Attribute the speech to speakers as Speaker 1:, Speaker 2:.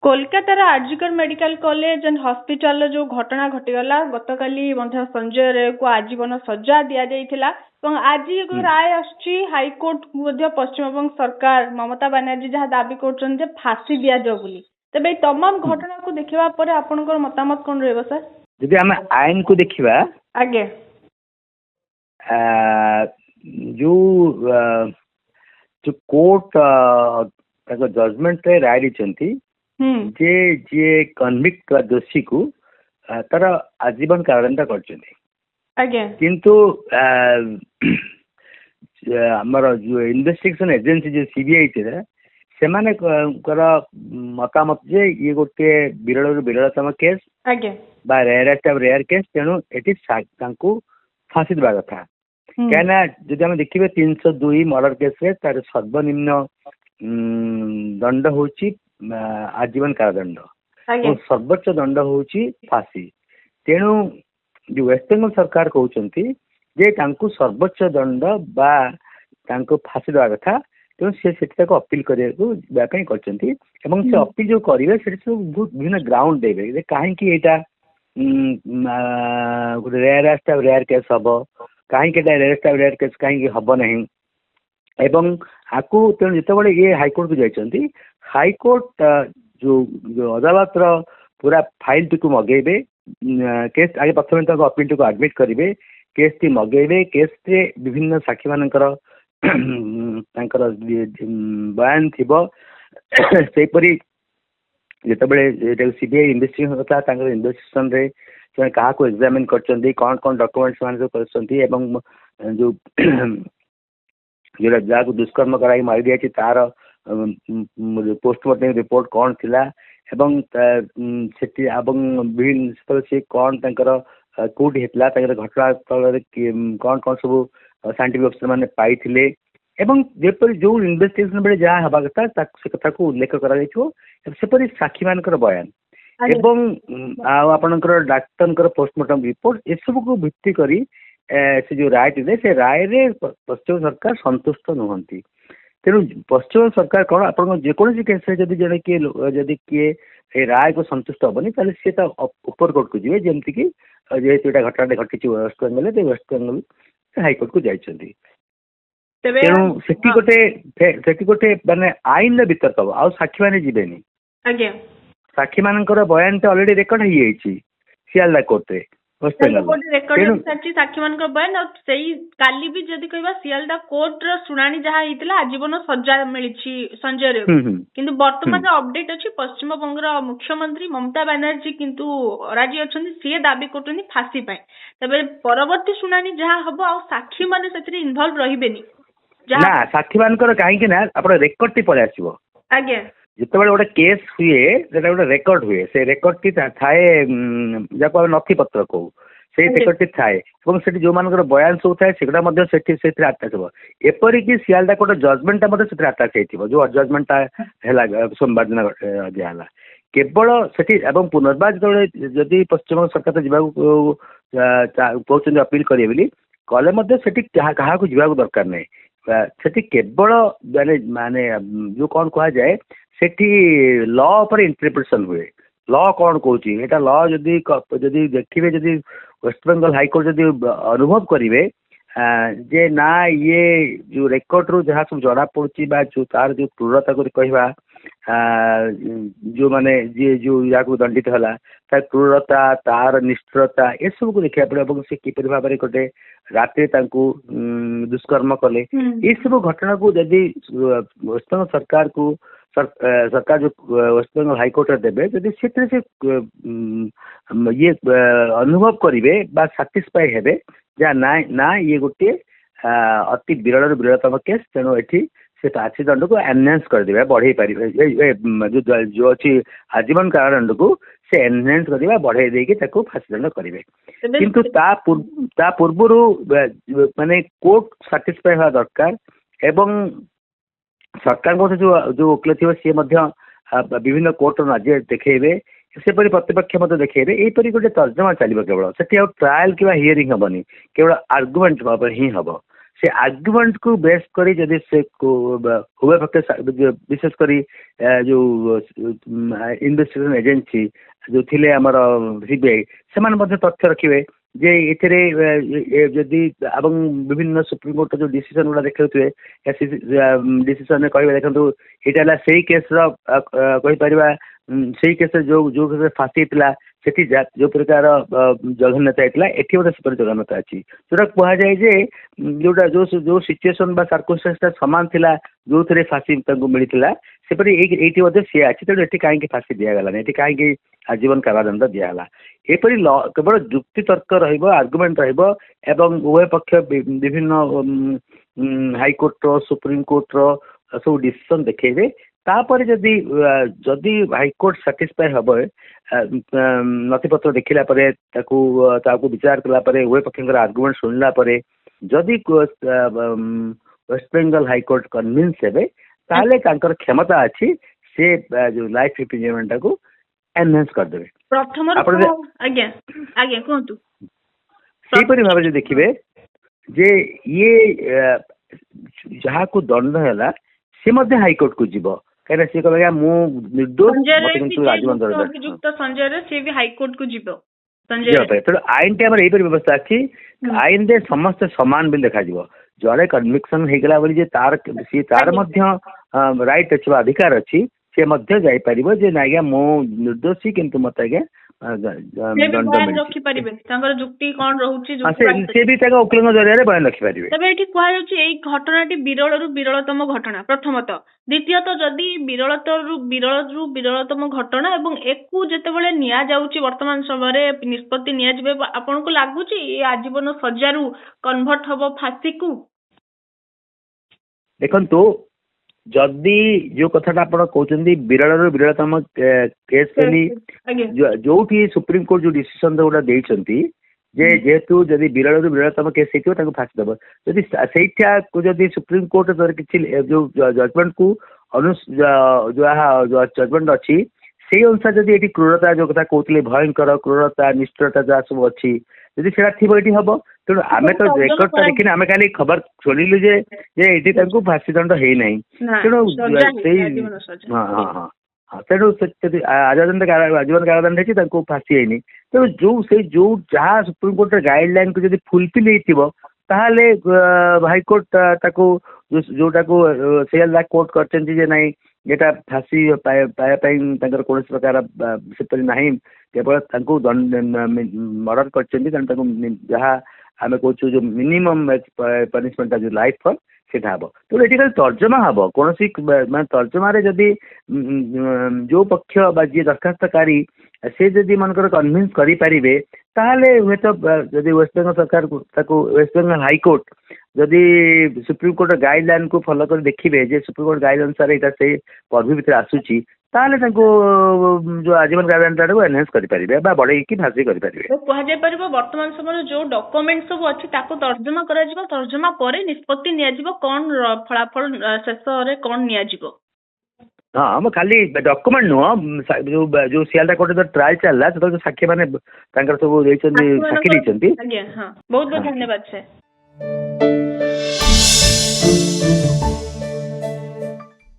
Speaker 1: कोलकातार आरजिकर medical college and hospital जो घटना घटीगला गतकाली संजय रे को आजीवन सजा दि जाइथिला आज एक राय आसछि हाईकोर्ट पश्चिम सरकार ममता बनर्जी जहाँ दाबी कर फांसी दि जाओ बोली तबे तमाम घटना को देखा पर आपनकर मतामत कौन रहबो सर
Speaker 2: जदि हम आईन को देखिबा
Speaker 1: आगे
Speaker 2: जो जो कोर्ट जजमेंट रे राय दिचंती जे जे कन्विक्ट दोषी को तार आजीवन कारादंड कर किंतु हमर जो इन्वेस्टिगेशन एजेंसी जो सीबीआई थे से माने मतामत जे ये गोटे विरल विरलतम केस बा रेयरेस्ट ऑफ रेयर केस तेणु एटी फांसी देवा कथा कहना जदि हम देखिए 302 मर्डर केस रे तार सर्वनिम्न दंड होची आजीवन कारादंड और सर्वोच्च दंड होची फांसी तेणु जो वेस्ट बेंगल सरकार कहते जे तांको सर्वोच्च दंड बा तांको फांसी देवा कथा तेणु से अपील करने से अपील जो करेंगे से बहुत विभिन्न ग्राउंड देवे कहीं रेयरेस्ट ऑफ रेयर केस हम कहीं रेयरेस्ट ऑफ रेयर केस कहीं हम नहीं एवं आपको तेणु जिते ये हाईकोर्ट को जाइए हाईकोर्ट जो अदालत पूरा फाइल टी मगेबे केस आगे प्रथम अपील टी आडमिट करेंगे केस टी मगेबे केस रे विभिन्न साक्षी मानकर बयान थिबो सेपरी जिते सीबीआई इन्वेस्टिगेशन होता इन्वेस्टिगेशन रे क्या एग्जामिन कर कौन कौन डॉक्यूमेंट्स मान कर जो जो जहाँ दुष्कर्म कराई मारी दिया तार पोस्टमार्टम रिपोर्ट कौन थिला एवं विभिन्न से कौन कौटी होता घटना स्थल कौन कौन सब साइंटिफिक अफिसर मैंने पाई एवं जेपरी जो इन्वेस्टिगेशन बेले जहाँ हवा कथा से कथा को उल्लेख करपरी साक्षी मान बयान एवं आपणकर डाक्तर पोस्टमार्टम रिपोर्ट ये सब को भित्ति करी से जो राय थे से राय रे पश्चिम सरकार संतुष्ट नुहंती तेणु पश्चिम सरकार कौन आप जेकोसी केस जदि जड़े किए जदि किए राय को संतुष्ट हेनी ताले सी ऊपर कोर्ट को जी जमती कि जेहेतु यहाँ घटना घटी वेस्ट बेंगल वेस्ट बेंगल हाईकोर्ट को जाइए तेणु से गोटे माने आईन वितर्क हम आउ साक्षी मैंने जीवेनि साक्षी मान बयान तो अलरेडी रेकर्ड हो जाइए सियालदा कोर्ट रे
Speaker 1: साक्षी मान बयान काली भी जदि कहबा सियालदा कोर्ट रो सुनानी जहाँ होता आजीवन सजा मिली संजय रे किंतु वर्तमान अपडेट अच्छी पश्चिम बंग मुख्यमंत्री ममता बनर्जी किंतु राजी अच्छा सी दाबी कर फांसी तबे परवर्ती सुनानी जहाँ हम आ साक्षी मैंने इनवल्व रही
Speaker 2: ना साक्षी मान कहीं रेकर्ड टी पलि आसो
Speaker 1: आज्ञा
Speaker 2: जिते गोटे केस हुए गोटे रेकर्ड हुए से रेकर्ड टी थाए जहाँ नथी पत्र कौ से रेकर्ड टी थाए जो मान बयान सब थाए से आटाच हो एपरिक सियालदा कोर्ट जजमेंट से आटाच हो जो जजमेंट है सोमवार दिन दिहला केवल से पुनर्बार जो जदि पश्चिम सरकार तो कहते अपील करेंगे कले क्या जावाक दरकार नहीं से केवल माने जो कौन कह जाए सेठी लॉ पर इंटरप्रिटेशन हुए लॉ कौन कौची एटा लॉ जदि देखिए जदि वेस्ट बेंगल हाईकोर्ट जदि अनुभव करेंगे जे ना ये जो रेकर्ड रू जहाँ सब जड़ा पड़ी जो तार जो क्रूरता को कहवा जो माने जी जो या दंडित है तार क्रूरता तार निष्ठुरता ये सब को देखा पड़े से किपर भाव में गोटे रात दुष्कर्म कले ये सब घटना को जदि वेस्ट बेंगल सरकार को सरकार जो वेस्ट बेंगल हाईकोर्ट देवे जदि से ये अनुभव करेंगे साटिस्फाई हेबे जा ना ये गोटे अति विरल विरलतम केस तेणु ये से फांसी दंड को एनहांस करदे बढ़े पारे जो अच्छी आजीवन कारादंड को से एनहांस करदे बढ़े देकी फांसी दंड करेंगे किंतु ता पूर्व माने कोर्ट साटिस्फाई हवा दरकार एवं सरकार जो वकिल थी सी विभिन्न कोर्ट राज्य देखेबे सेपरी प्रतिपक्ष मत देखेबे यहीपरि गोटे तर्जमा चलो केवल से ट्रायल कि हियरिंग हेनी केवल आर्गुमेंट ही हम से आर्गुमेंट को बेस करी जदि से उभय पक्ष विशेषकर जो इन्वेस्टिगेशन एजेंसी जो थिले हमर सीबीआई से तथ्य रखिए जे एथिरे जदि एवं विभिन्न सुप्रीम कोर्ट जो डिसीजन गुड़ा देखुए डिसीजन कहे देखो यहाँ से केस कही पार से केस जो जो फांसी था सेठी जो प्रकार जघन्यता होता है एटी गोटे सेपरी जघन्यता अच्छी जोटा कहुए जे जोटा जो जो सिचुएसन सर्कमस्टांस सामान थिला जो थे फांसी मिलता सेपरी ये बोधे सी अच्छी तेणु ये कहीं फांसी दिगला ये कहीं आजीवन कारादंड दिगला एपरी केवल जुक्ति तर्क आर्गुमेंट एवं उभय पक्ष विभिन्न हाईकोर्ट सुप्रीम कोर्ट सब डिसीजन देखेबे तापर जदि जदि हाईकोर्ट साटिस्फाई हम नथिपत्र देखला विचार कला उभय पक्ष आर्गुमेंट शुणला जदि वेस्ट बेंगल हाईकोर्ट कन्विन्स हेबे ताले तांकर क्षमता अच्छी से जो लाइफ इम्प्रिजनमेंट को एनहांस करदेवे
Speaker 1: प्रथम आज्ञा आज्ञा कहतु
Speaker 2: सेपरी भाव देखिए जे ये जहाँ को दंड है सी हाईकोर्ट को जीव कहीं सी कह निर्दोष
Speaker 1: अभियुक्त संजय सी भी हाईकोर्ट को जीव
Speaker 2: तेणु आईन टी आम व्यवस्था अच्छी आईन रे समस्त सामान बिल देखा जड़े कन्विक्शन होगला बोली तार सी तार राइट अच्छी अधिकार अच्छी सी जापर जे ना आज्ञा मो निर्दोषी किंतु मत आज्ञा वकिल जरिए बयान रखिपारे
Speaker 1: घटनाटी विरल विरलतम घटना प्रथमतः द्वितीयतः जदि विरलतम घटना एवं एकू जेतेबेले निया जाउची वर्तमान समय निष्पत्ति निया जिबे आपन को लागुची ए आजीवन सजारू कन्वर्ट हबो फांसी को
Speaker 2: देखंतु जदि जो कथाटा आप कहते विरल विरलतम केस जो सुप्रीम कोर्ट जो डिसीजन गोटा देती जेहेतु जदि विरल विरलतम केस हो फांसी दब जदि से सुप्रीम कोर्ट किसी जो जजमेंट को जो जजमेंट अच्छी से अनुसार जदि ये क्रूरता जो कथा कहते भयंकर क्रूरता निष्ठुरता जहाँ सब अच्छी जदि से ये हम तेणु आम तो रेकर्ड देखी आम खाली खबर शुणिलु ये फांसी दंड है ना तेणु हाँ हाँ हाँ हाँ तेणु आजीवन कारादंड है फांसी है तेणु जो जहाँ सुप्रीम कोर्ट गाइडलाइन को जब फुलफिल ताहले हाईकोर्ट जोटा को से कोर्ट कर नाई ये फांसी पाइबा कौन प्रकार से ना केवल मर्डर कर जहाँ आम कहूँ जो मिनिमम पनिशमेंट जो लाइफ फॉर से हम तेणु ये तर्जमा हम कौन मैं तर्जमार जदि जो पक्ष जी दरखास्तकारी से जदि मनकर कन्विन्स करें ताहले हुए तो जदि वेस्ट बेंगल सरकार वेस्ट बेंगल हाईकोर्ट जदि सुप्रीम कोर्ट गाइडलाइन को फॉलो कर देखिए जे सुप्रीम कोर्ट गाइड अनुसार यहाँ से पर्वी भितर आसूची ताहले जो आजीवन कारादंड को एनहांस करें बढ़े कि फांसी करें
Speaker 1: वर्तमान समय जो डॉक्यूमेंट सब अच्छी तर्जमा तर्जमा पर निष्पत्ति निया कौन फलाफल शेष कौन निया
Speaker 2: हाँ मैं खाली डॉक्यूमेंट नुह जो सियालदा कोर्ट जो ट्रायल चलला जो साक्षी मैंने सब साक्षी
Speaker 1: बहुत बहुत धन्यवाद सर।